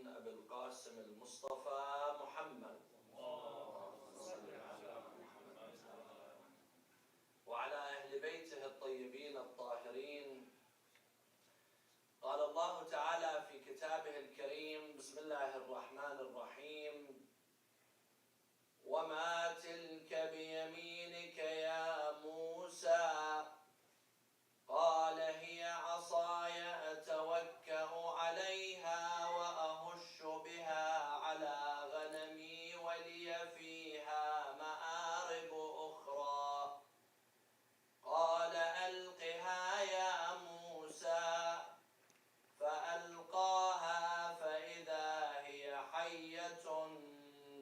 أبي القاسم المصطفى محمد وعلى أهل بيته الطيبين الطاهرين. قال الله تعالى في كتابه الكريم: بسم الله الرحمن الرحيم: وما تلك بيمينك يا موسى قال هي عصاي أتوكأ عليها وأهش بها على غنمي ولي فيها مآرب أخرى. قال ألقها يا موسى فألقاها فإذا هي حية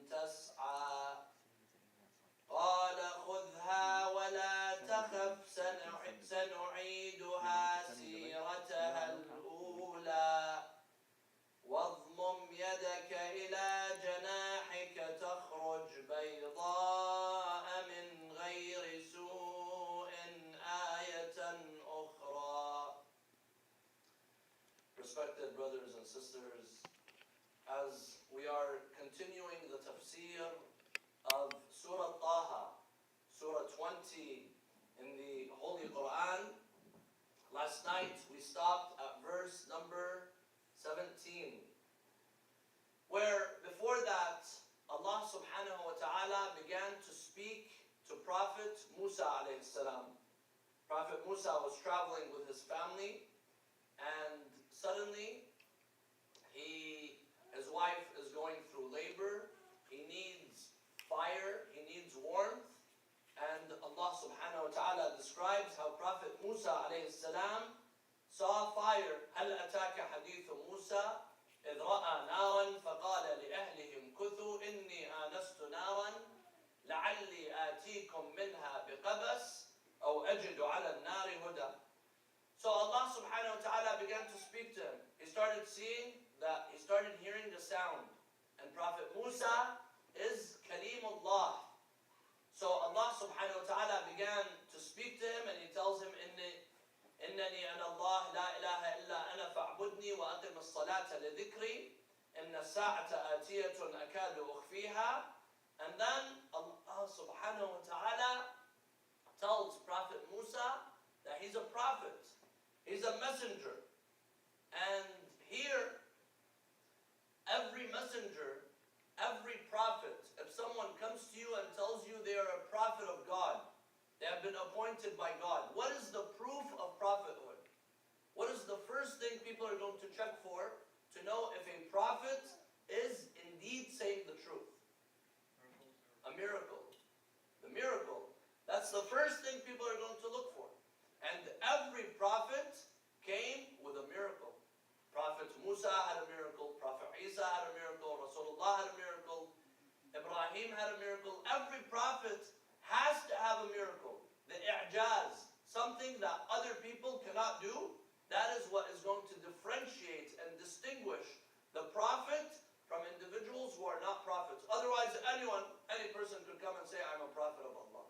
تسعى. قال خذها ولا تخف سنعيدها سيرتها الأولى واضمم يدك إلى جناحك تخرج بيضاء من غير سوء آية أخرى. Respected brothers and sisters, as we are continuing the tafsir of Surat Taha, Surah 20 in the Holy Quran, last night we stopped at verse number 17, where before that Allah subhanahu wa ta'ala began to speak to Prophet Musa alayhi salam. Prophet Musa was traveling with his family, and suddenly his wife is going through labor. He needs fire, he needs warmth, and Allah subhanahu wa ta'ala describes how Prophet Musa alayhi salam saw fire. هل أتاك حديث موسى إذ رأى نارا فقال لأهلهم كثوا إني آنست نارا لعلي آتيكم منها بقبس أو أجد على النار هدى. So Allah subhanahu wa ta'ala began to speak to him. He started hearing the sound, and Prophet Musa is Kalimullah. So Allah subhanahu wa ta'ala began to speak to him, and he tells him, إنني أنا الله لا إله إلا أنا فاعبدني وأقم الصلاة لذكري إن الساعة آتية أكاد أخفيها. And then Allah subhanahu wa ta'ala tells Prophet Musa that he's a prophet, he's a messenger. And here, every messenger, every prophet, if someone comes to you and tells you they are a prophet of God, they have been appointed by God, what is the proof of prophethood? What is the first thing people are going to check for to know if a prophet is indeed saying the truth? A miracle. The miracle. That's the first thing people are going to look for. And every prophet came with a miracle. Prophet Musa had a miracle, Prophet Isa had a miracle, Rasulullah had a miracle, Ibrahim had a miracle. Every prophet has to have a miracle. The i'jaz, something that other people cannot do, that is what is going to differentiate and distinguish the prophet from individuals who are not prophets. Otherwise, any person could come and say, I'm a prophet of Allah.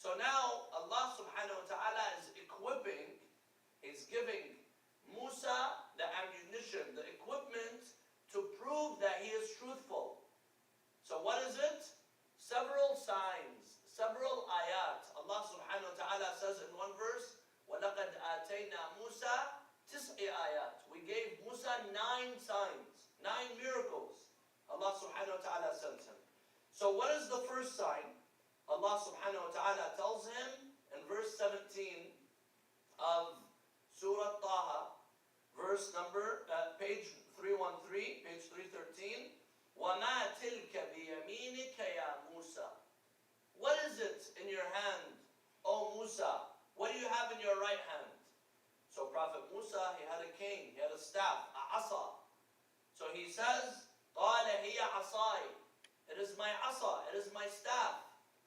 So now, Allah subhanahu wa ta'ala is equipping, is giving Musa the ammunition, the equipment to prove that he is truthful. So what is it? Several signs, several ayat. Allah subhanahu wa ta'ala says in one verse, وَلَقَدْ آتَيْنَا مُوسَى تِسْعِ آيَاتٍ. We gave Musa 9 signs, 9 miracles. Allah subhanahu wa ta'ala sends him. So what is the first sign? Allah subhanahu wa ta'ala tells him in verse 17 of Surah Taha, verse number, page 313, page 313, وَمَا تِلْكَ بِيَمِينِكَ يَا مُوسَى. What is it in your hand, O Musa? What do you have in your right hand? So Prophet Musa, he had a cane, he had a staff, a asa. So he says, قَالَ هِيَ عَصَاي. It is my asa, it is my staff.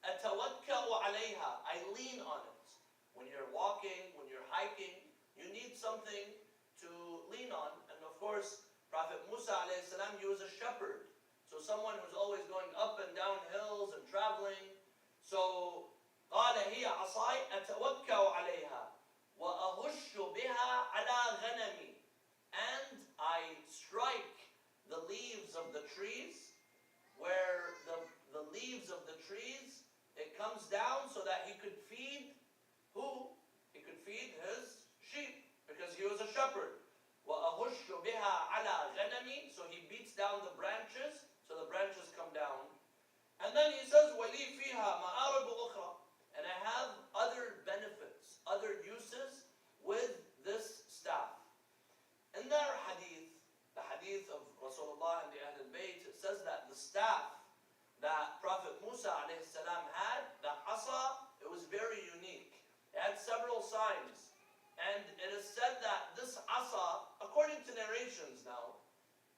أَتَوَكَّأُ عَلَيْهَا. I lean on it. When you're walking, when you're hiking, you need something to lean on. And of course, Prophet Musa alayhi salam, he was a shepherd. So someone who's always going up and down hills and traveling. So قال هي عصاي أتوكأ عليها وأهش بها على غنمي. And I strike the أَهُشُّ بِهَا عَلَى غَنَمِي. So he beats down the branches, so the branches come down. And then he says, وَلِي فِيهَا مَآرِبُ أُخْرَى. And I have other benefits, other uses with this staff. In their hadith, the hadith of Rasulullah and the Ahl al-Bayt, it says that the staff that Prophet Musa alayhi salam had, the asa, it was very unique. It had several signs. And it is said that this asa, according to narrations now,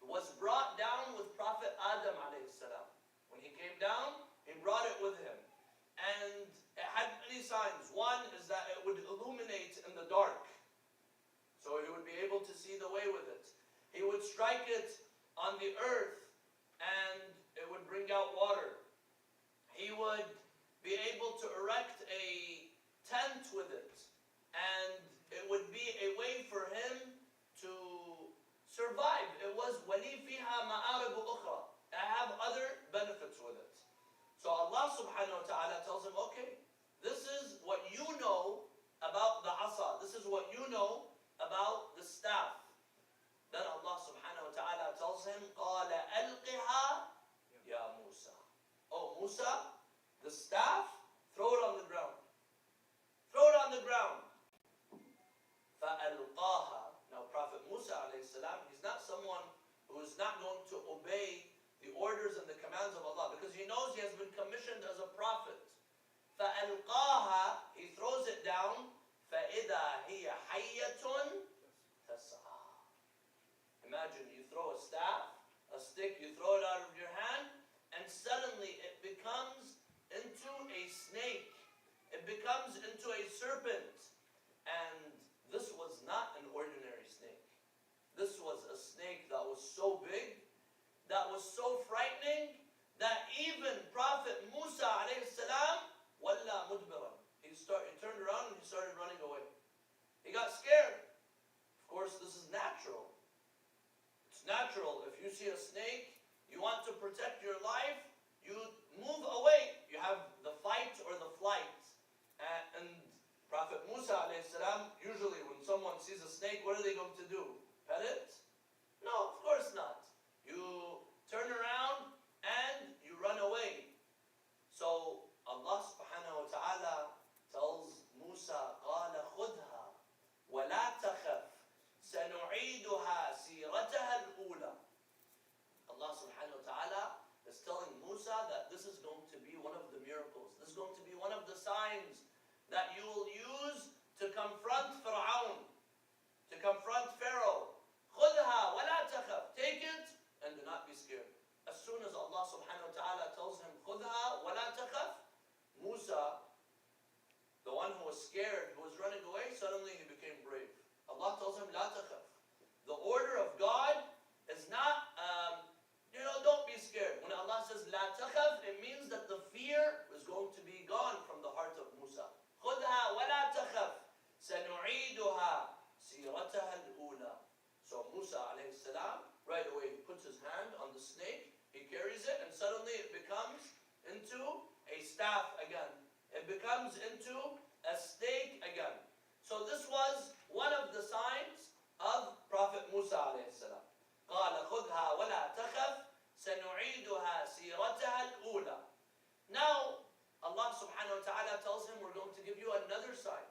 was brought down with Prophet Adam alayhi salam. When he came down, he brought it with him. And it had many signs. One is that it would illuminate in the dark. So he would be able to see the way with it. He would strike it on the earth and it would bring out water. He would be able to erect a tent with it. And it would be a way for him to survive. It was وَلِي فِيهَا مَآرِبُ أُخْرَى. I have other benefits with it. So Allah subhanahu wa ta'ala tells him, okay, this is what you know about the asa. This is what you know about the staff. Then Allah subhanahu wa ta'ala tells him, قَالَ أَلْقِهَا يَا مُوسَى. Oh Musa, the staff, throw it on the ground. Throw it on the ground. فَأَلْقَاهَا. Now Prophet Musa alayhi salam, he's not someone who is not going to obey the orders and the commands of Allah, because he knows he has been commissioned as a prophet. فَأَلْقَاهَا. He throws it down. فَإِذَا هِيَ حَيَّةٌ تَسْعَى. Imagine you throw a staff, a stick, you throw it out of your hand, and suddenly it becomes into a snake. It becomes into a serpent. And this was not an ordinary snake. This was a snake that was so big, that was so frightening, that even Prophet Musa alayhi salam, walla mudbiran. He turned around and he started running away. He got scared. Of course, this is natural. It's natural. If you see a snake, you want to protect your life, you move away. You have the fight or the flight. And Prophet Musa alayhi salam, usually when someone sees a snake, what are they going to do? Pet it? No, of course not. You turn around and you run away. So Allah subhanahu wa ta'ala tells Musa, قَالَ خُذْهَا وَلَا تَخَفْ سَنُعِيدُهَا سِيرَتَهَا الْأُولَى. Allah subhanahu wa ta'ala is telling Musa that this is going to be one of the miracles. This is going to be one of the signs that you will use to confront Fir'aun, to confront Pharaoh. خُذْهَا وَلَا تَخَفْ. Take it and do not be scared. As soon as Allah subhanahu wa ta'ala tells him, خُذْهَا وَلَا تَخَفْ, Musa, the one who was scared, who was running away, suddenly he became brave. Allah tells him, لَا تَخَفْ. The order of God is not, don't be scared. When Allah says, لَا تَخَفْ, it means that the fear is going to be gone from the heart of Musa. خُذْهَا وَلَا تَخَفْ سَنُعِيدُهَا سِيرَتَهَا الْأُولَى. So Musa alayhi salam, right away he puts his hand on the snake, he carries it, and suddenly it becomes into a staff again. It becomes into a stake again. So this was one of the signs of Prophet Musa alayhi salam. قَالَ خُذْهَا وَلَا تَخَفْ سَنُعِيدُهَا سِيرَتَهَا الْأُولَى. Now, Allah subhanahu wa ta'ala tells him, we're going to give you another sign.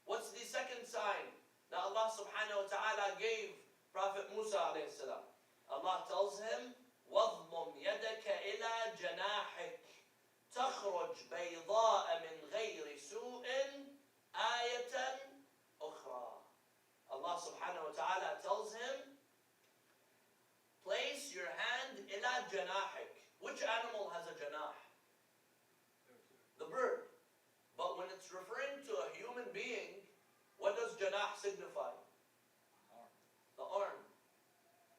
What's the second sign that Allah subhanahu wa ta'ala gave Prophet Musa alayhi salam? Allah tells him, وَضْمُمْ يَدَكَ إِلَى جَنَاحِكَ تَخْرُجْ بَيْضَاءَ مِنْ غَيْرِ سُوءٍ آيَةً أُخْرَى. Allah subhanahu wa ta'ala tells him, place your hand إِلَى جَنَاحِكَ. Which animal has a janah? The bird. But when it's referring to a human being, what does janah signify? The arm.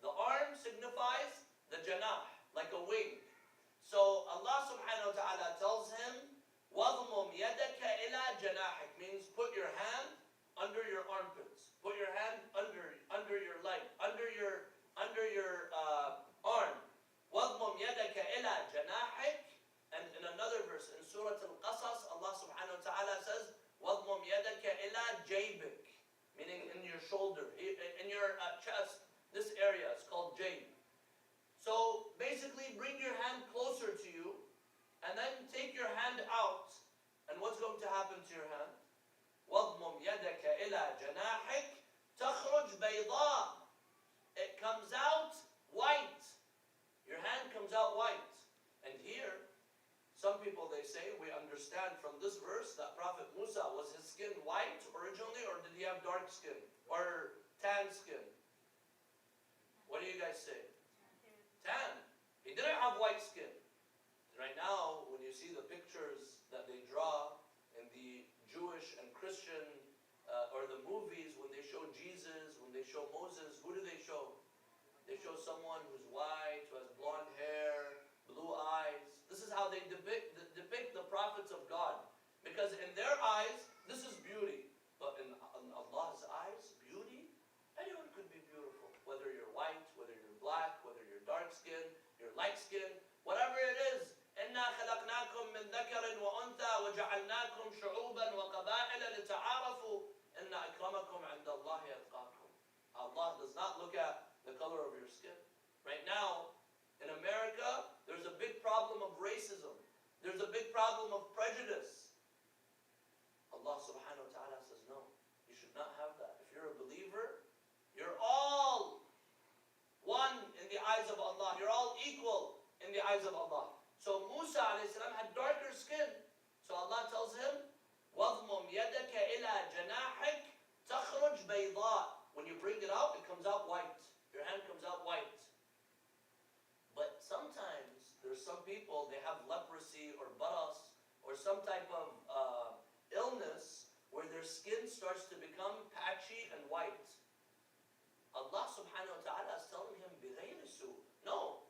The arm signifies the janah, like a wing. So Allah subhanahu wa ta'ala tells him, وَضْمُمْ يَدَكَ إِلَى جَنَاحِكَ, means put your hand under your armpits. Put your hand under your leg, under your arm. وَضْمُمْ يَدَكَ إِلَى جَنَاحِكَ. And in another verse, in Surah Al-Qasas, Allah subhanahu wa ta'ala says, وَضْمُمْ يَدَكَ إِلَى جَيْبِكَ, meaning in your shoulder, in your chest. guys say? Tan. He didn't have white skin. Right now, when you see the pictures that they draw in the Jewish and Christian or the movies, when they show Jesus, when they show Moses, who do they show? They show someone who's white, who has blonde hair, blue eyes. This is how they depict the prophets of God. Because in their eyes, this is beauty. But in Allah's eyes, beauty, anyone could be beautiful. Whether you're white, whether you're black, whether you're dark skinned, you're light skinned, whatever it is. إِنَّا خَلَقْنَاكُم مِّن ذَكَرٍ وَأُنثَىٰ وَجَعَلْنَاكُمْ شُعُوبًا وَقَبَائِلَ لِتَعَارَفُوا إِنَّ أَكْرَمَكُمْ عِندَ اللَّهِ أَتْقَاكُمْ. Allah does not look at the color of your skin. Right now, in America, there's a big problem of racism. There's a big problem of prejudice. Allah subhanahu wa ta'ala says, no, you should not have that. If you're a believer, you're all one in the eyes of Allah. You're all equal in the eyes of Allah. So Musa alayhi salam had darker skin. So Allah tells him, وَضْمُمْ يَدَكَ إِلَى جَنَاحِكَ تَخْرُجْ بَيْضَاء. When you bring it out, it comes out white. Your hand comes out white. But sometimes, there's some people, they have leprosy or baras or some type of illness where their skin starts to become patchy and white. Allah subhanahu wa ta'ala is telling him, بِغَيْرِ سُوءٍ. No.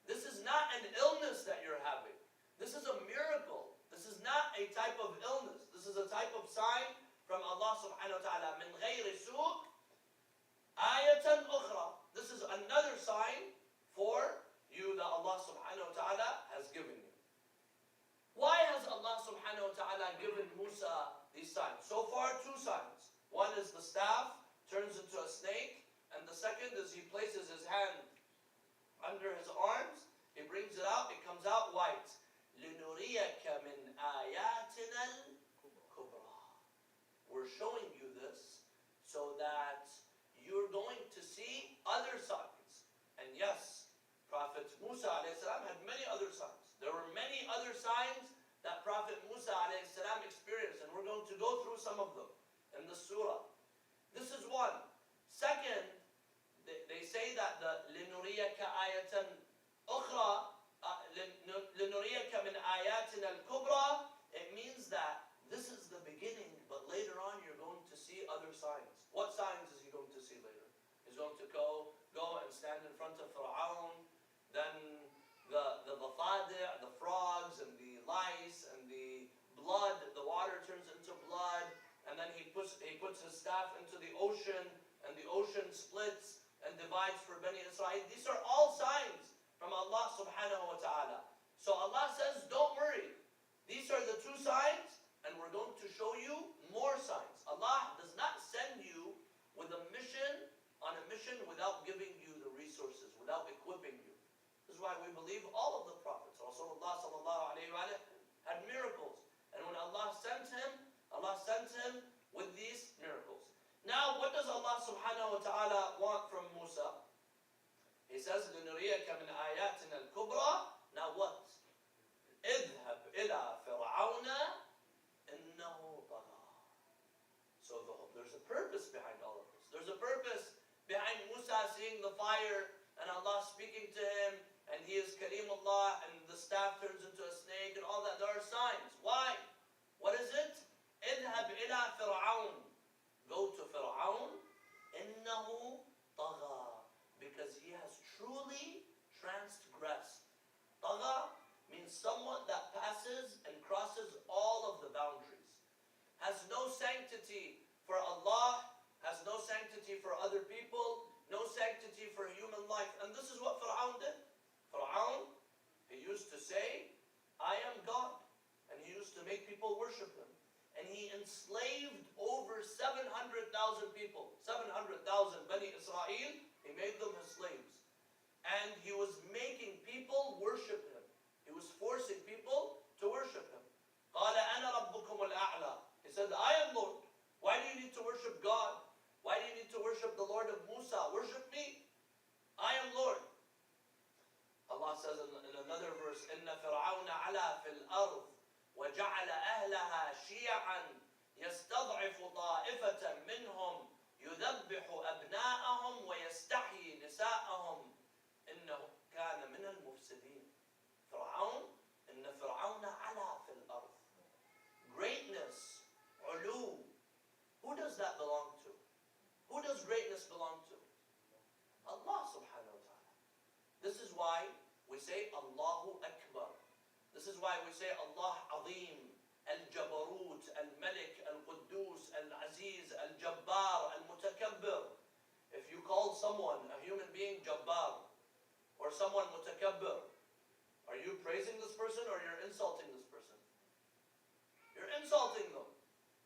This is not an illness that you're having. This is a miracle. This is not a type of illness. This is a type of sign from Allah subhanahu wa ta'ala. مِنْ غَيْرِ سُوءٍ آيَةً أُخْرَى. This is another sign for you that Allah subhanahu wa ta'ala has given you. Why has Allah subhanahu wa ta'ala given Musa these signs? So far, two signs. One is the staff turns into a snake, and the second is he places his hand under his arms, he brings it out, it comes out white. لِنُرِيَكَ مِنْ آيَاتِنَا الْكُبْرَى. We're showing you this so that you're going to see other signs. And yes, Prophet Musa alayhi salam had many other signs. There were many other signs that Prophet Musa alayhi salam experienced, and we're going to go through some of them in the surah. This is one. Second, they say that the لِنُرِيَكَ آيَةً أُخْرَى لِنُرِيَكَ مِنْ آيَاتِنَا الْكُبْرَى. It means that this is the beginning, but later on you're going to see other signs. What signs is he going to see later? He's going to go and stand in front of Fir'aun, then the dhafadi', the frogs and the lice and the blood, the water turns into blood, and then he puts his staff into the ocean, and the ocean splits and divides for Bani Israel. These are all signs from Allah subhanahu wa ta'ala. So Allah says, don't worry. These are the two signs, and we're going to show you more signs. Allah does not send you on a mission without giving you the resources, without equipping you. This is why we believe all of the prophets. Rasulullah sallallahu alayhi wa had miracles. And when Allah sent him with these miracles. Now, what does Allah subhanahu wa ta'ala want from Musa? He says, لِنُرِيَكَ مِنْ آيَاتِنَا الْكُبْرَى. Now what? اذهب إلى فرعون إنه طغى. So there's a purpose behind all of this. There's a purpose behind Musa seeing the fire and Allah speaking to him, and he is Kalimullah, and the staff turns into a snake and all that. There are signs. Why? What is it? اذهب إلى فرعون. Go to Fir'aun. إنه طغى. Because he has truly transgressed. طغى means someone that passes and crosses all of the boundaries. Has no sanctity for Allah, has no sanctity for other people, no sanctity for human life. And this is what Fir'aun did. Fir'aun, he used to say, I am God. And he used to make people worship him. And he enslaved over 700,000 people. 700,000 Bani Israel, he made them his slaves. And he was making people worship him. He was forcing people to worship him. قَالَ أَنَا رَبُّكُمُ الْأَعْلَى. He said, I am Lord. Why do you need to worship God? Why do you need to worship the Lord of Musa? Worship me. I am Lord. Allah says in another verse, إِنَّ فِرْعَوْنَ عَلَى فِي الْأَرْضِ وَجَعَلَ أَهْلَهَا شِيَعًا يَسْتَضْعِفُ طَائِفَةً مِّنْهُمْ يُذَبِّحُ أَبْنَاءَهُمْ وَيَسْتَحْيِي نِسَاءَهُمْ we say Allahu Akbar. This is why we say Allah Azim, Al-Jabarut, Al-Malik, Al-Quddus, Al-Aziz, Al-Jabbar, Al-Mutakabbir. If you call someone, a human being, Jabbar, or someone Mutakabbir, are you praising this person or you're insulting this person? You're insulting them.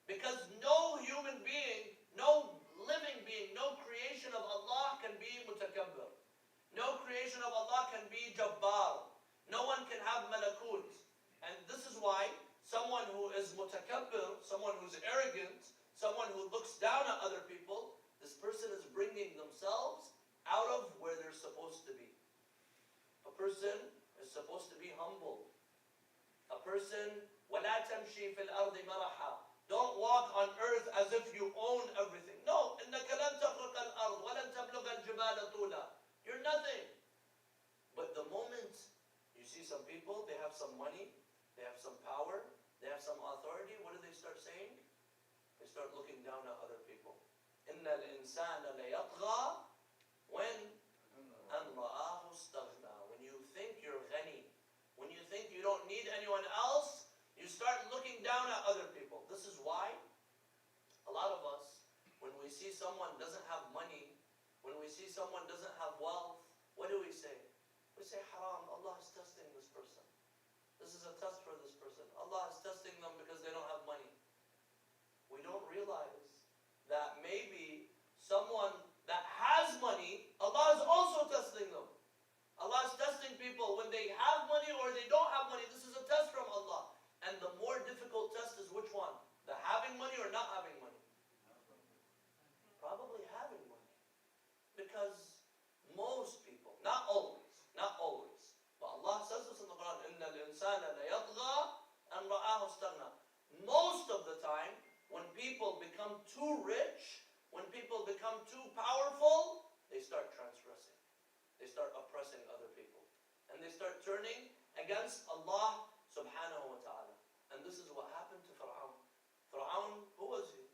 Because no human being, no living being, no creation of Allah can be Mutakabbir. No creation of Allah can be Jabbar. No one can have malakut. And this is why someone who is mutakabbir, someone who's arrogant, someone who looks down at other people, this person is bringing themselves out of where they're supposed to be. A person is supposed to be humble. A person, وَلَا تَمْشِي فِي الْأَرْضِ مَرَحًا. Don't walk on earth as if you own everything. No, إِنَّكَ لَن تَخْرِقَ الْأَرْض وَلَن تَبْلُغَ الْجِبَالَ طُولًا. You're nothing. But the moment you see some people, they have some money, they have some power, they have some authority, what do they start saying? They start looking down at other people. إِنَّ الْإِنسَانَ لَيَطْغَى when أَنْ رَآهُ اسْتَغْنَى. When you think you're ghani, when you think you don't need anyone else, you start looking down at other people. This is why a lot of us, when we see someone doesn't have money, when we see someone doesn't have wealth, what do we say? We say, haram, Allah is testing this person. This is a test for this person. Allah is testing them because they don't have money. We don't realize that maybe someone that has money, Allah is also testing them. Allah is testing people when they have money or they don't have money. This is a test from Allah. And the more difficult test is which one? The having money or not having money? Probably having money. Because most people, not always, but Allah says this in the Quran, إِنَّ الْإِنسَانَ لَيَطْغَى أَنْ رَآهُ اسْتَغْنَى. Most of the time, when people become too rich, when people become too powerful, they start transgressing. They start oppressing other people. And they start turning against Allah subhanahu wa ta'ala. And this is what happened to Fir'aun. Fir'aun, who was he?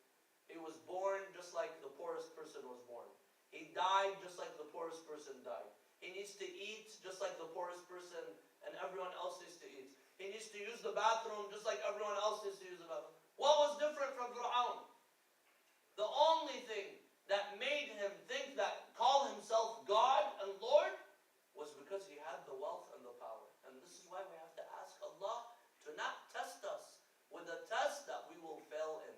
He was born just like the poorest person was born. He died just like the poorest person died. He needs to eat just like the poorest person and everyone else needs to eat. He needs to use the bathroom just like everyone else needs to use the bathroom. What was different from Fir'aun? The only thing that made him think that, call himself God and Lord, was because he had the wealth and the power. And this is why we have to ask Allah to not test us with a test that we will fail in.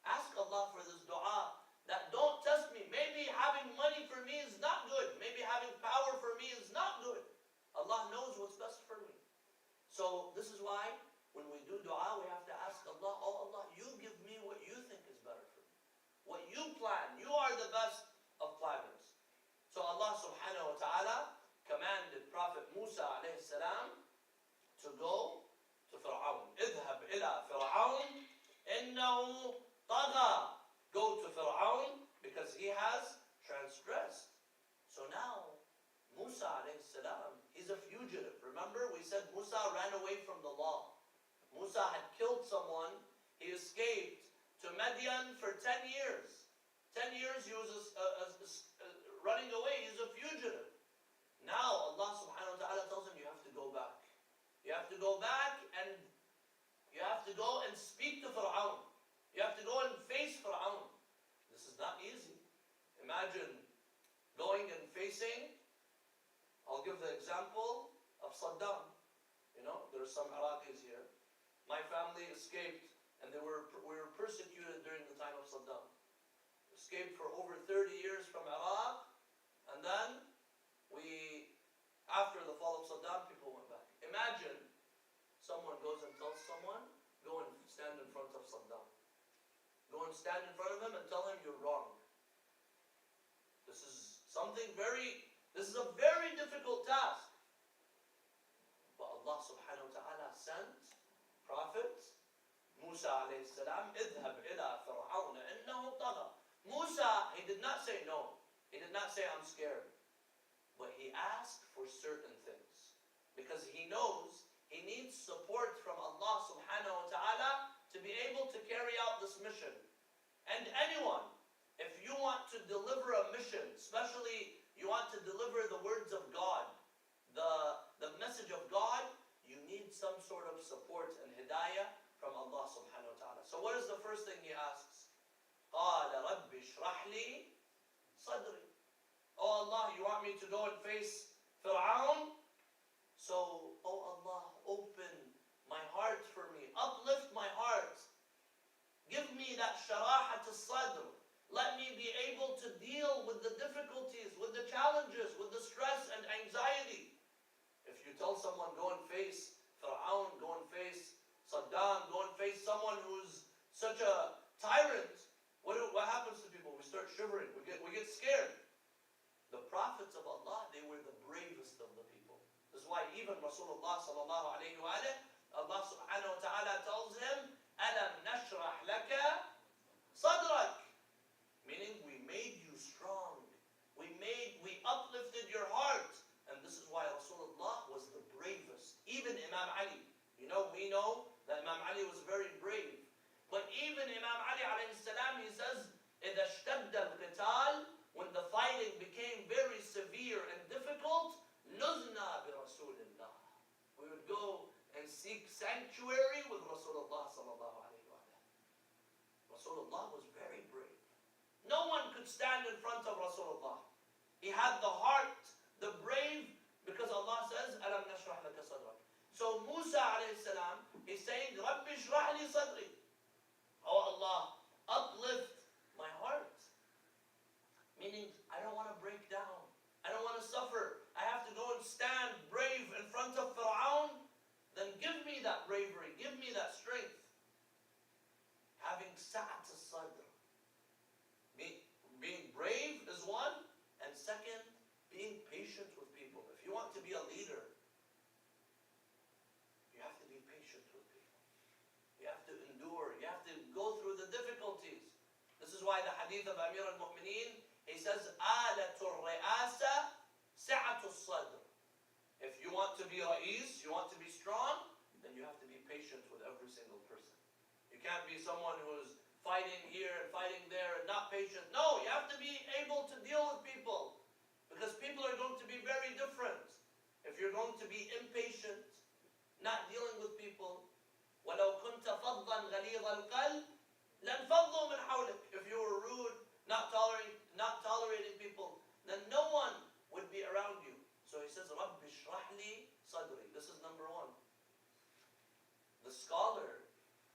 Ask Allah for this dua, that don't test me. Maybe having money for me is not good. Maybe having power for me is not good. Allah knows what's best for me. So this is why when we do dua, we have to ask Allah, oh Allah, you give me what you think is better for me. What you plan. You are the best of planners. So Allah subhanahu wa ta'ala commanded Prophet Musa alayhi salam to go to Fir'aun. اذهب إلى فرعون إنه طغى. Go to Fir'aun because he has transgressed. So now, Musa alayhi salam, he's a fugitive. Remember, we said Musa ran away from the law. Musa had killed someone. He escaped to Madian for 10 years. 10 years he was running away. He's a fugitive. Now Allah subhanahu wa ta'ala tells him, you have to go back. You have to go back and you have to go and speak to Fir'aun. You have to go and face Fir'aun. This is not easy. Imagine going and facing, I'll give the example of Saddam. You know, there are some Iraqis here. My family escaped and we were persecuted during the time of Saddam. Escaped for over 30 years from Iraq, and then after the fall of Saddam, people went back. Imagine someone goes and tells someone, go and stand in front of Saddam. Go and stand in front of him and tell him you're wrong. This is a very difficult task. But Allah subhanahu wa ta'ala sent Prophet Musa alayhi salam, اذهب إلى فرعون إنه طغى. Musa, he did not say no. He did not say I'm scared. But he asked for certain things. Because he knows he needs support from Allah subhanahu wa ta'ala to be able to carry out this mission. And anyone, if you want to deliver a mission, especially you want to deliver the words of God, me to go and face Fir'aun. So, oh Allah, open my heart for me. Uplift my heart. Give me that sharahat al-sadr. Let me be able to deal with the difficulties, with the challenges, with the stress and anxiety. If you tell someone, go and face Fir'aun, go and face Saddam, go and face someone who's such a tyrant, what happens to people? We start shivering. We get scared. The prophets of Allah, they were the bravest of the people. This is why even Rasulullah sallallahu alayhi wa sallam, Allah subhanahu wa ta'ala tells him, أَلَمْ نَشْرَحْ لَكَ صَدْرَكَ. Meaning, we made you strong. We uplifted your heart. And this is why Rasulullah was the bravest. Even Imam Ali. We know that Imam Ali was very brave. But even Imam Ali alayhi salam, he says, إِذَا اشْتَدَّ الْقِتَالِ, when the fighting became very severe and difficult, لُذْنَا بِرَسُولِ اللَّهِ. We would go and seek sanctuary with Rasulullah sallallahu alayhi wa sallam. Rasulullah was very brave. No one could stand in front of Rasulullah. He had the heart, the brave, because Allah says, أَلَمْ نَشْرَحْ لَكَ صَدْرَكَ. So Musa alayhi salam is saying, رَبِّ اشْرَحْ لِي صَدْرِي. Oh Allah, uplift my heart. Meaning, I don't want to break down. I don't want to suffer. I have to go and stand brave in front of Fir'aun. Then give me that bravery. Give me that strength. Having sa'at al-sadr. Being brave is one. And second, being patient with people. If you want to be a leader, you have to be patient with people. You have to endure. You have to go through the difficulties. This is why the hadith of Amir al-Mu'mineen, he says, آلَةُ الرِّئَاسَةِ سِعَةُ الصَّدْرِ. If you want to be ra'is, you want to be strong, then you have to be patient with every single person. You can't be someone who's fighting here and fighting there and not patient. No, you have to be able to deal with people. Because people are going to be very different. If you're going to be impatient, not dealing with people, وَلَوْ كُنْتَ فَضًّا غَلِيظَ الْقَلْبِ لَانْفَضُّوا مِنْ حَوْلِكَ. If you were rude, not tolerating people, then no one would be around you. So he says, رَبِّ اشْرَحْ لِي صَدْرِي. This is number one. The scholar,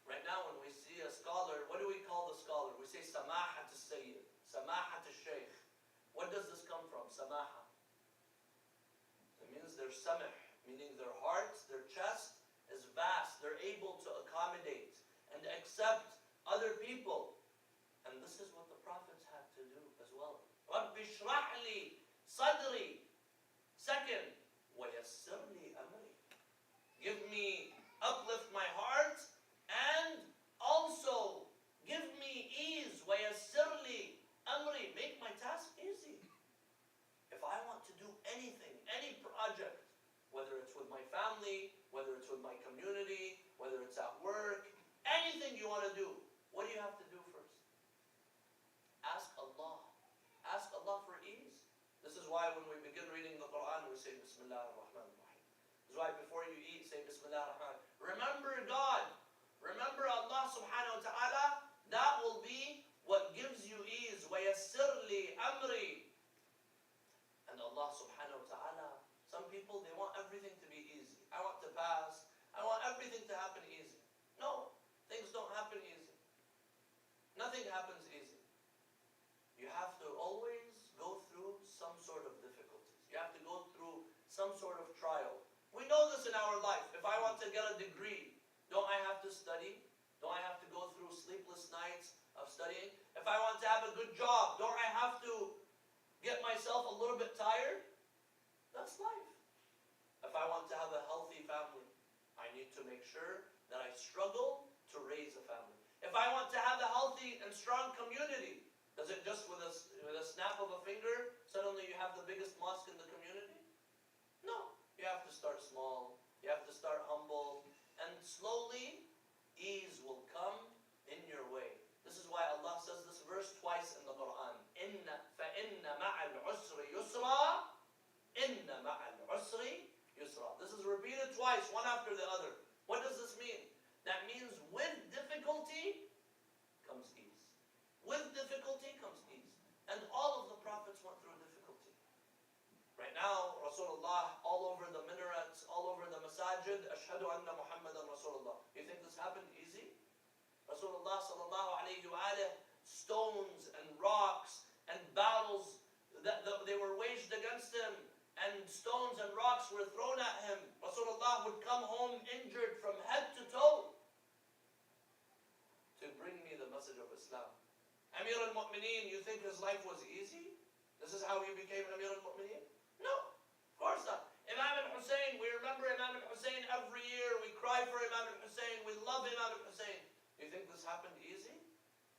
right now when we see a scholar, what do we call the scholar? We say سَمَاحَةُ السَّيِّد, سَمَاحَةُ الشَّيْخ. What does this come from? Samaha. It means they're samih, meaning their hearts, their chest is vast. They're able to accommodate and accept other people. And this is what the prophets had to do as well. رَبِّ اشْرَحْ لِي صَدْرِي. Second, وَيَسِّرْ لِي أَمْرِي. Give me, uplift my heart, and also give me ease. وَيَسِّرْ لِي أَمْرِي. Make my task easy. If I want to do anything, any project, whether it's with my family, whether it's with my community, whether it's at work, anything you want to do, what do you have to do first? Ask Allah. Ask Allah for ease. This is why when we begin reading the Quran, we say Bismillah ar-Rahman ar-Rahim. This is why before you eat, say Bismillah ar-Rahman. Remember God. Remember Allah subhanahu wa ta'ala. That will be what gives you ease. وَيَسِّرْ لِي أَمْرِي. And Allah subhanahu wa ta'ala, some people, they want everything to be easy. I want to pass. I want everything to happen easy. No, things don't happen easy. Nothing happens easy. You have to always go through some sort of difficulties. You have to go through some sort of trial. We know this in our life. If I want to get a degree, don't I have to study? Don't I have to go through sleepless nights of studying? If I want to have a good job, don't I have to get myself a little bit tired? That's life. If I want to have a healthy family, I need to make sure that I struggle to raise a family. If I want to have a healthy and strong community, does it just with a snap of a finger, suddenly you have the biggest mosque in the community? No. You have to start small. You have to start humble. And slowly, ease will come in your way. This is why Allah says this verse twice in the Quran. فَإِنَّ مَعَ الْعُسْرِ يُسْرًا. إِنَّ مَعَ الْعُسْرِ يُسْرًا. This is repeated twice, one after the other. What does this mean? That means with difficulty comes ease. With difficulty comes ease. And all of the prophets went through difficulty. now Rasulullah all over the minarets, all over the masajid, Ashhadu anna Muhammadan Rasulullah. You think this happened easy? Rasulullah sallallahu alayhi wa alayhi, stones and rocks and battles they were waged against him, and stones and rocks were thrown at him. Rasulullah would come home injured from head to toe to bring me the message of Islam. Amir al-Mu'mineen, you think his life was easy? This is how he became Amir al-Mu'mineen? No, of course not. Imam al-Hussein, we remember Imam al-Hussein every year. We cry for Imam al-Hussein. We love Imam al-Hussein. You think this happened easy?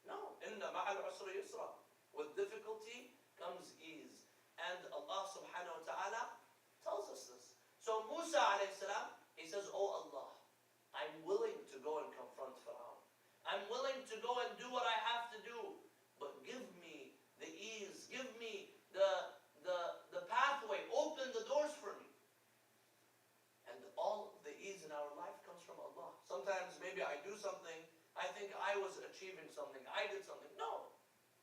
No. Inna ma'al usri yusra. With difficulty comes ease. And Allah subhanahu wa ta'ala tells us this. So Musa alayhi salam, he says, oh Allah, I'm willing to go and confront Pharaoh. I'm willing to go and do what I have to do. But give me the ease. Give me the pathway. Open the doors for me. And all the ease in our life comes from Allah. Sometimes maybe I do something, I think I was achieving something, I did something. No.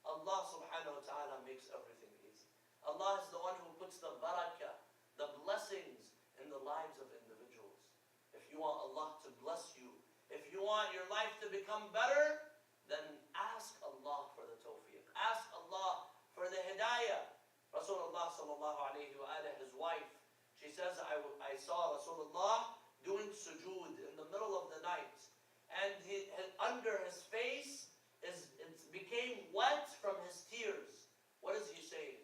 Allah subhanahu wa ta'ala makes everything easy. Allah is the one who puts the barakah, the blessings in the lives of individuals. If you want Allah to bless you, if you want your life to become better, then ask Allah for the tawfiq. Ask Allah for the hidayah. Rasulullah sallallahu alayhi wa alayhi, his wife, she says, I saw Rasulullah doing sujood in the middle of the night. And under his face, it became wet from his tears. What is he saying?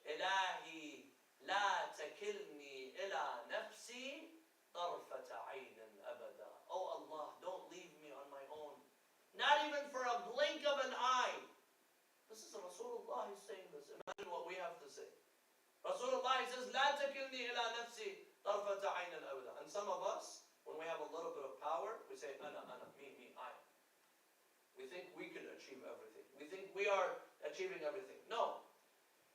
Ilahi la takilni ila nafsi tarfata aynin abada. Oh Allah, don't leave me on my own. Not even for a blink of an eye. This is Rasulullah who's saying this. Imagine what we have to say. Rasulullah says, la takilni ila nafsi tarfata aynin abada. And some of us, when we have a little bit of power, we say, ana, me, I. We think we can achieve everything. We think we are achieving everything. No.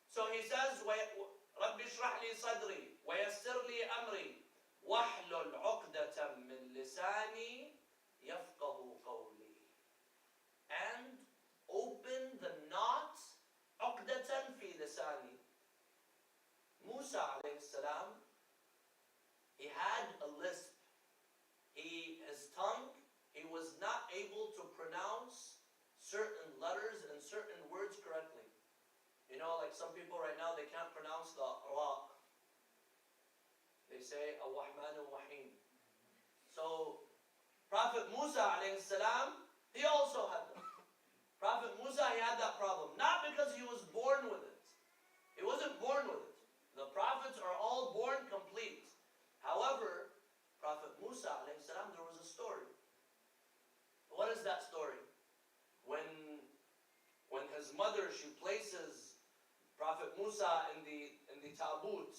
So he says, رَبِّ اشْرَحْ لِي صَدْرِي وَيَسِّرْ لِي أَمْرِي وَاحْلُلْ عُقْدَةً مِّن لِسَانِي يَفْقَهُ قَوْلِي. And open the knot, عُقْدَةً فِي لِسَانِي. Musa alayhi salam, he had a lisp. His tongue, he was not able to pronounce certain letters and certain words correctly. You know, like some people right now, they can't pronounce the ra. They say Ar-Rahman Ar-Rahim. So, Prophet Musa alayhi salam, he also had that. Prophet Musa, he had that problem. Not because he was born with it. He wasn't born with it. The prophets are all born complete. However, Prophet Musa alayhi salam, there was a story. What is that story? When his mother, she places Prophet Musa in the tabut,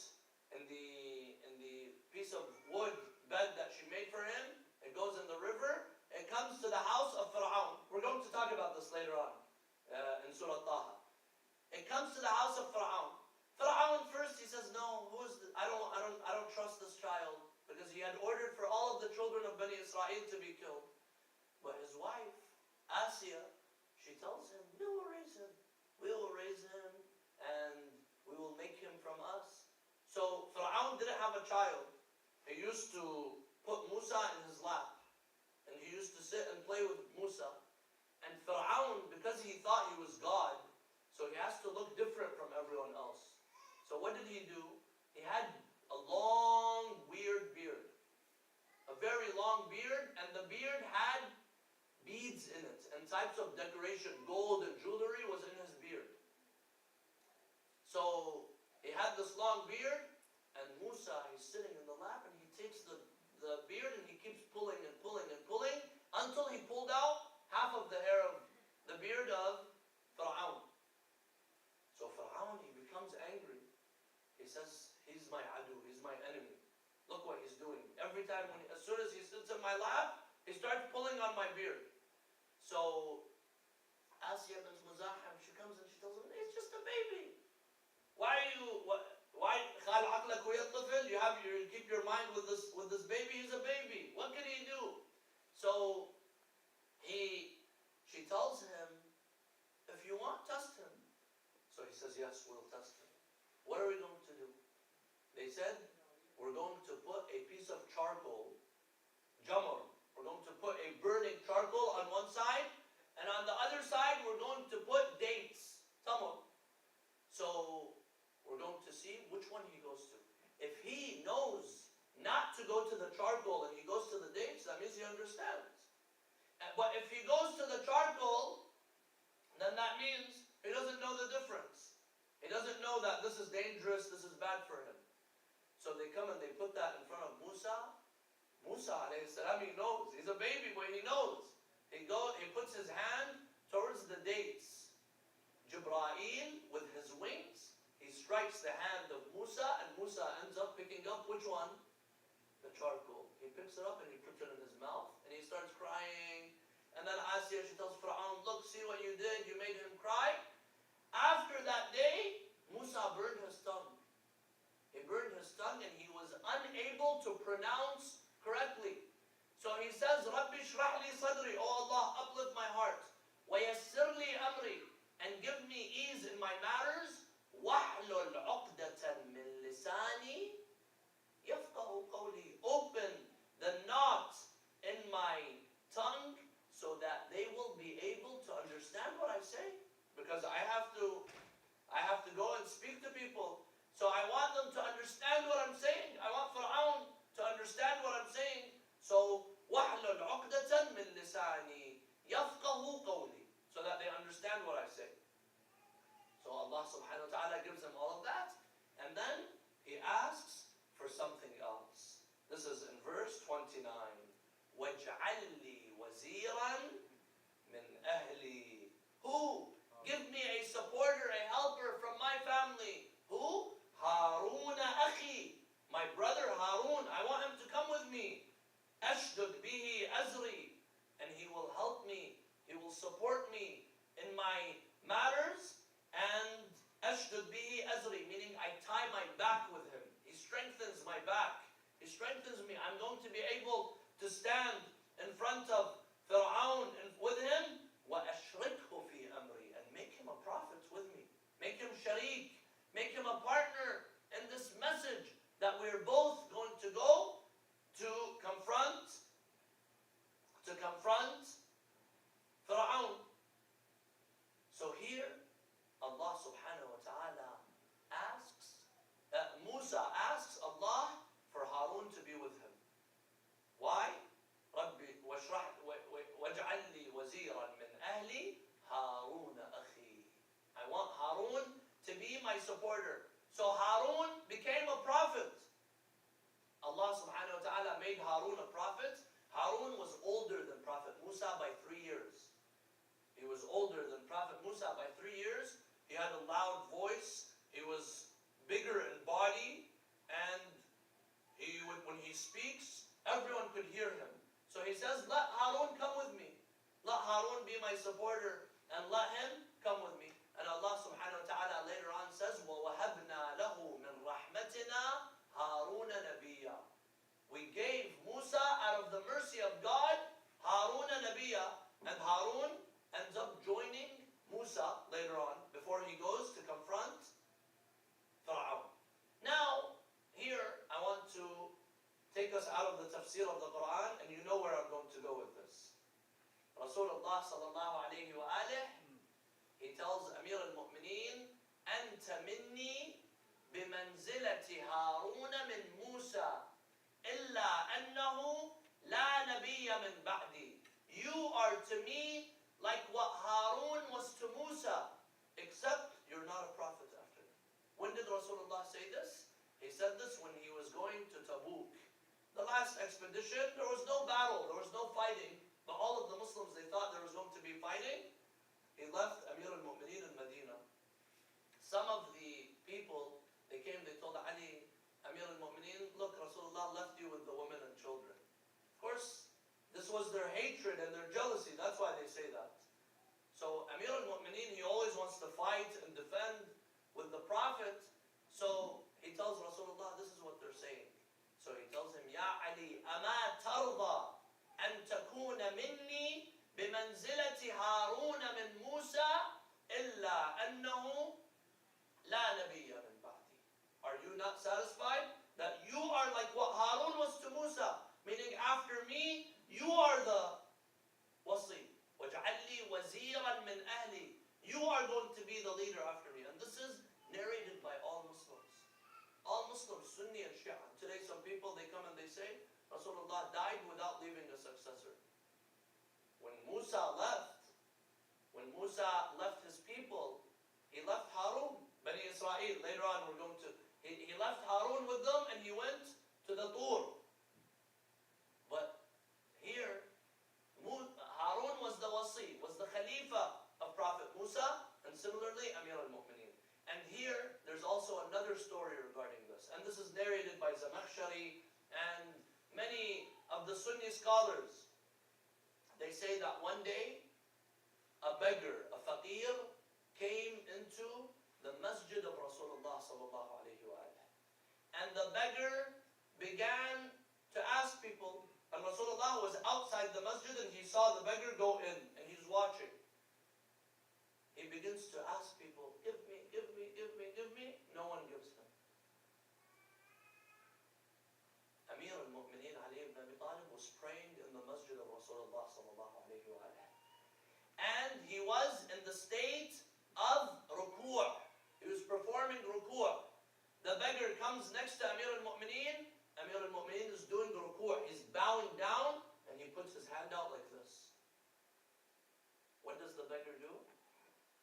in the piece of wood bed that she made for him, it goes in the river, it comes to the house of Pharaoh. We're going to talk about this later on in Surat Taha. It comes to the house of Pharaoh. Pharaoh first, he says, no, I don't trust this child, because he had ordered for all of the children of Bani Israel to be killed. But his wife, Asya, she tells him, we will raise him. We will raise him and we will make him from us. So Pharaoh didn't have a child. He used to put Musa in his lap. And he used to sit and play with Musa. And Pharaoh, because he thought he was God, so he has to look different from everyone else. So what did he do? He had a long, weird beard. A very long beard, and the beard had beads in it and types of decoration. Gold and jewelry was in his beard. So he had this long beard, and Musa, he's sitting in the lap, and he takes the beard and he keeps pulling and pulling and pulling until he pulled out half of the hair of the beard of Pharaoh. So Pharaoh, he becomes angry. He says, he's my adu, he's my enemy. Look what he's doing. Every time, as soon as he sits in my lap, he starts pulling on my beard. So Asya bint Muzahim, she comes and she tells him, it's just a baby. Why you keep your mind with this baby? He's a baby. What can he do? So she tells him, if you want, test him. So he says, yes, we'll test him. What are we going to do? They said, we're going to put a piece of charcoal, jamr. We're going to put a burning charcoal on one side, and on the other side, we're going to put dates, tamr. So we're going to see which one he goes to. If he knows not to go to the charcoal and he goes to the dates, that means he understands. But if he goes to the charcoal, then that means he doesn't know the difference. He doesn't know that this is dangerous, this is bad for him. So they come and they put that in front of Musa. Musa alayhi salam, he knows. He's a baby, but he knows. He puts his hand towards the dates. Jibreel, with his wings, he strikes the hand of Musa, and Musa ends up picking up which one? The charcoal. He picks it up and he puts it in his mouth, and he starts crying. And then Asya, she tells Fir'aun, look, see what you did, you made him cry. After that day, Musa burned his tongue. He burned his tongue and he was unable to pronounce correctly. So he says, Rabbi shrah li sadri, oh Allah, uplift my heart. وَيَسِّرْ لِي أَمْرِي, and give me ease in my matters. وَحْلُلْ عُقْدَةً مِّن لِسَانِي يَفْقَهُ قَوْلِي. Open the knot in my tongue so that they will be able to understand what I say. Because I have to go and speak to people. So I want them to understand what I'm saying. I want Fir'aun to understand what I'm saying. So وَحْلُلْ عُقْدَةً مِّن لِسَانِي يَفْقَهُ قَوْلِي, so that they understand what I say. So Allah subhanahu wa ta'ala gives him all of that. And then he asks for something else. This is in verse 29. وَاجْعَلْ لِي وَزِيرًا مِّنْ أَهْلِي. Who? Give me a supporter, a helper from my family. Who? Harun akhi. My brother Harun. I want him to come with me. Ashdud bihi azri. And he will help me. He will support me in my matters. And ashdud bihi azri, meaning I tie my back with him. He strengthens my back. He strengthens me. I'm going to be able to stand in front of Fir'aun and with him. وَأَشْرِكْهُ فِي أَمْرِي, and make him a prophet with me. Make him sharik. Make him a partner in this message that we're both going to go to confront Fir'aun. So here, Allah subhanahu wa ta'ala Musa asks Allah for Harun to be with him. Why? رَبِّ وَاجْعَلْ لِي وَزِيرًا مِّنْ أَهْلِي هَارُونَ أَخِي. I want Harun to be my supporter. So Harun became a prophet. Allah subhanahu wa ta'ala made Harun a prophet. Harun was older than Prophet Musa by 3 years. He was older than Prophet Musa by 3 years. He had a loud voice. He was bigger in body. And when he speaks, everyone could hear him. So he says, let Harun come with me. Let Harun be my supporter and let him come with me. And Allah subhanahu wa ta'ala later on says, وَوَهَبْنَا لَهُ مِنْ رَحْمَتِنَا هَارُونَ نَبِيًّا. We gave Musa out of the mercy of God, Harun Nabiya, and Harun ends up joining Musa later on before he goes to confront Fir'aun. Now, here I want to take us out of the tafsir of the Quran, and you know where I'm going to go with this. Rasulullah sallallahu alayhi wa alih, he tells Amir al-Mu'mineen, أنت مني بمنزلة هارون من موسى إلا أنه لا نبي من بعدي. You are to me like what Harun was to Musa, except you're not a prophet after me. When did Rasulullah say this? He said this when he was going to Tabuk. The last expedition, there was no battle, there was no fighting, but all of the Muslims, they thought there was going to be fighting. He left Amir al-Mu'mineen in Medina. Some of the people, they came, they told Ali, Amir al-Mu'mineen, look, Rasulullah left you with the women and children. Of course, this was their hatred and their jealousy. That's why they say that. So Amir al-Mu'mineen, he always wants to fight and defend with the Prophet. So he tells Rasulullah, this is what they're saying. So he tells him, Ya Ali, أَمَا تَرْضَى أَن تَكُونَ مِنِّي بِمَنْزِلَةِ هَارُونَ مِنْ مُوسَى إِلَّا أَنَّهُ لَا نَبِيَّ مِنْ بَعْدِي. Are you you not satisfied? That you are like what Harun was to Musa, meaning after me, you are the wasi. وَاجْعَلْ لِي وَزِيرًا مِنْ أَهْلِي. You are going to be the leader after me. And this is narrated by all Muslims. All Muslims, Sunni and Shia. Today some people, they come and they say, Rasulullah died without leaving a successor. When Musa left his people, he left Harun, Bani Israel. Later on we're going to, he left Harun with them and he went to the Tur. But here, Harun was the wasi, was the Khalifa of Prophet Musa, and similarly Amir al-Mu'mineen. And here, there's also another story regarding this. And this is narrated by Zamakhshari and many of the Sunni scholars. They say that one day, a beggar, a faqir, came into the masjid of Rasulullah sallallahu alayhi wa alayhi. And the beggar began to ask people, and Rasulullah was outside the masjid and he saw the beggar go in and he's watching. He begins to ask people, give me, give me, give me, give me. No one gives him. Amir al-Mu'mineen Ali ibn Abi Talib was praying in the masjid of Rasulullah sallallahu alayhi wa alayhi. And he was in the state of ruku'. He was performing ruku'. The beggar comes next to Amir al-Mu'mineen. Amir al-Mu'mineen is doing ruku'. He's bowing down and he puts his hand out like this. What does the beggar do?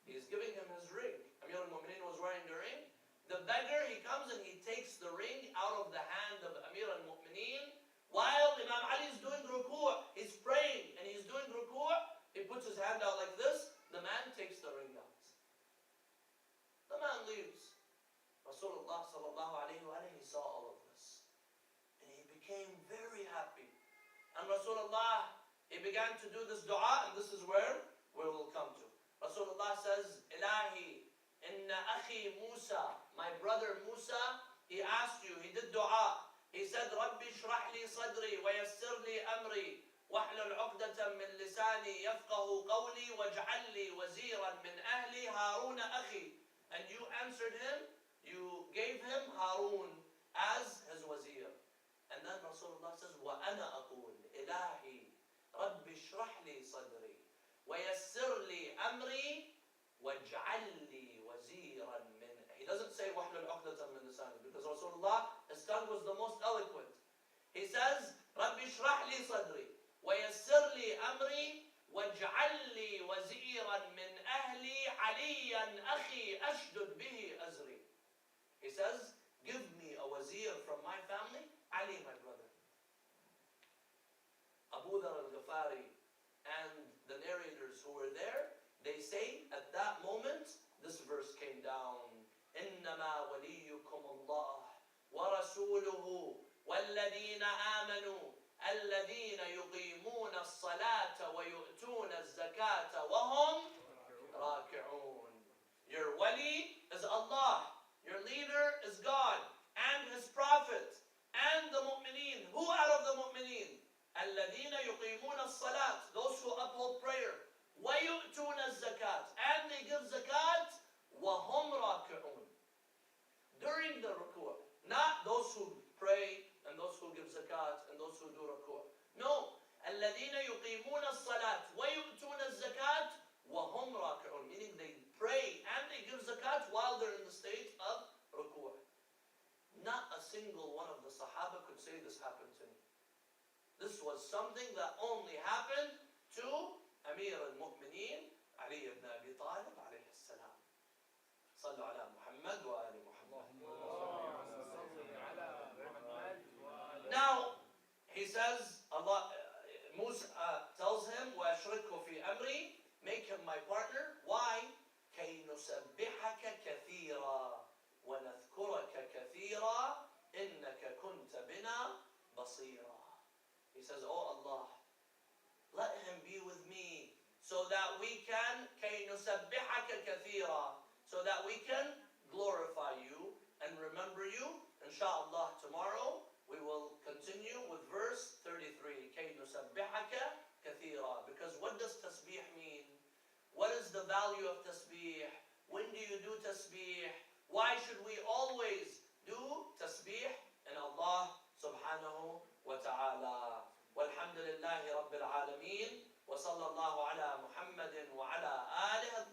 He's giving him his ring. Amir al-Mu'mineen was wearing the ring. The beggar, he comes and he takes the ring out of the hand of Amir al-Mu'mineen while Imam Ali is doing ruku'. He's praying and he's doing ruku'. He puts his hand out like this. The man takes the ring out. The man leaves. Rasulullah sallallahu alayhi wa alayhi, he saw all of this. And he became very happy. And Rasulullah, he began to do this dua, and this is where we will come to. Rasulullah says, Ilahi, inna akhi Musa, my brother Musa, he asked you, he did dua. He said, Rabbi shrah li sadri wa yassir li amri wahlul uqdatan min lisani yafqahu qawli waj'al li waziran min ahli Harun akhi. And you answered him, you gave him Harun as his wazir. And then Rasulullah says, وَأَنَا أَقُولُ إِلَهِي رَبِّ اشْرَحْ لِي صَدْرِي وَيَسِّرْ لِي أَمْرِي وَاجْعَلْ لِي وَزِيرًا مِنْ. He doesn't say وَحْلُلْ عُقْدَةً مِنْ لِسَانِي, because Rasulullah, his tongue was the most eloquent. He says, رَبِّ اشْرَحْ لِي صَدْرِي وَيَسِّرْ لِي أَمْرِي وَاجْعَلْ لِي وَزِيرًا مِنْ أَهْلِي عَلِيًّا أَخِي أَشْدُدْ بِهِ أَزْرِي. He says, give me a wazir from my family, Ali, my brother. Abu Dhar al-Ghafari and the narrators who were there, they say at that moment, this verse came down. إِنَّمَا وَلِيُّكُمُ اللَّهُ وَرَسُولُهُ وَالَّذِينَ آمَنُوا الَّذِينَ يُقِيمُونَ الصَّلَاةَ وَيُؤْتُونَ الزَّكَاةَ وَهُمْ رَاكِعُونَ. Your wali is Allah. Your leader is God and His Prophet and the mu'mineen. Who out of the mu'mineen? الَّذِينَ يُقِيمُونَ الصَّلَاةِ, those who uphold prayer. وَيُؤْتُونَ الزَّكَاةِ, and they give zakat. وَهُمْ رَاكِعُونَ, during the ruku'. Not those who pray and those who give zakat and those who do ruku'. No. الَّذِينَ يُقِيمُونَ الصَّلَاةِ وَيُؤْتُونَ الزَّكَاةِ وَهُمْ رَاكِعُونَ, meaning they pray and they give zakat while they're in the state of ruku'. Not a single one of the Sahaba could say this happened to me. This was something that only happened to Amir al-Mu'mineen Ali ibn Abi Talib alayhi salam. Sallu ala Muhammad wa ali Muhammad. Now, he says, Musa tells him, وَأَشْرِكْهُ فِي أَمْرِي, make him my partner. Why? كَيْ نُسَبِّحَكَ كَثِيرًا وَنَذْكُرَكَ كَثِيرًا إِنَّكَ كُنْتَ بِنَا بَصِيرًا. He says, oh Allah, let him be with me so that we can, كَيْ نُسَبِّحَكَ كَثِيرًا, so that we can glorify you and remember you. Inshallah, tomorrow we will continue with verse 33. كَيْ نُسَبِّحَكَ كَثِيرًا. Because what does tasbih mean? What is the value of tasbih? When do you do tasbih? Why should we always do tasbih in Allah subhanahu wa ta'ala. Walhamdulillahi rabbil alameen. Wa sallallahu ala Muhammadin wa ala alihi